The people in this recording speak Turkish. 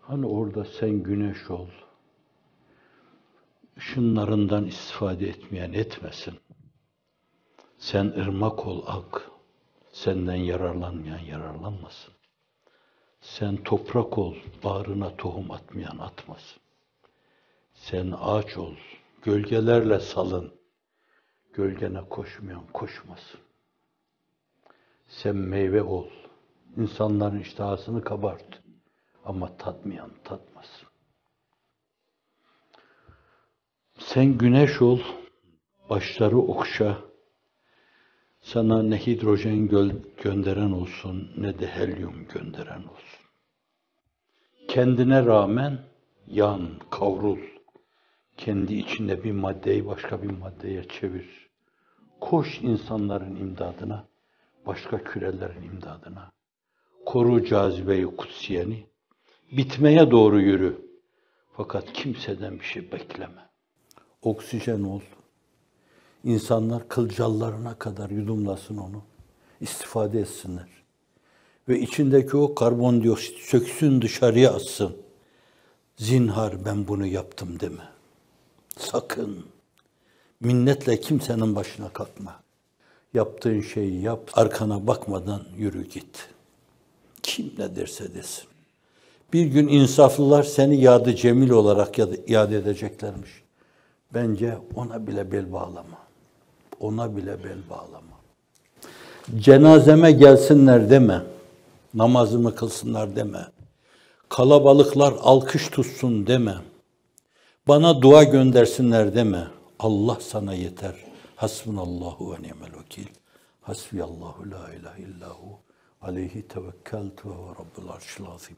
Hani orada sen güneş ol, ışınlarından istifade etmeyen etmesin. Sen ırmak ol, ak, senden yararlanmayan yararlanmasın. Sen toprak ol, bağrına tohum atmayan atmasın. Sen ağaç ol, gölgelerle salın, gölgene koşmayan koşmasın. Sen meyve ol, insanların iştahasını kabart ama tatmayan tatmasın. Sen güneş ol, başları okşa, sana ne hidrojen gönderen olsun, ne de helyum gönderen olsun. Kendine rağmen yan, kavrul. Kendi içinde bir maddeyi başka bir maddeye çevir. Koş insanların imdadına, başka kürelerin imdadına. Koru cazibeyi kutsiyeni. Bitmeye doğru yürü. Fakat kimseden bir şey bekleme. Oksijen ol. İnsanlar kılcallarına kadar yudumlasın onu. İstifade etsinler. Ve içindeki o karbondioksit söksün, dışarıya atsın. Zinhar ben bunu yaptım deme. Sakın. Minnetle kimsenin başına kalkma. Yaptığın şeyi yap. Arkana bakmadan yürü git. Kim ne derse desin. Bir gün insaflılar seni yadı cemil olarak yad edeceklermiş. Bence ona bile bel bağlama. Ona bile bel bağlama. Cenazeme gelsinler deme. Namazımı kılsınlar deme. Kalabalıklar alkış tutsun deme. Bana dua göndersinler deme. Allah sana yeter. Hasbunallahu ve ni'mel vekil. Hasbiyallahu la ilahe illahu. Aleyhi tevekkeltu ve rabbul arşil azim.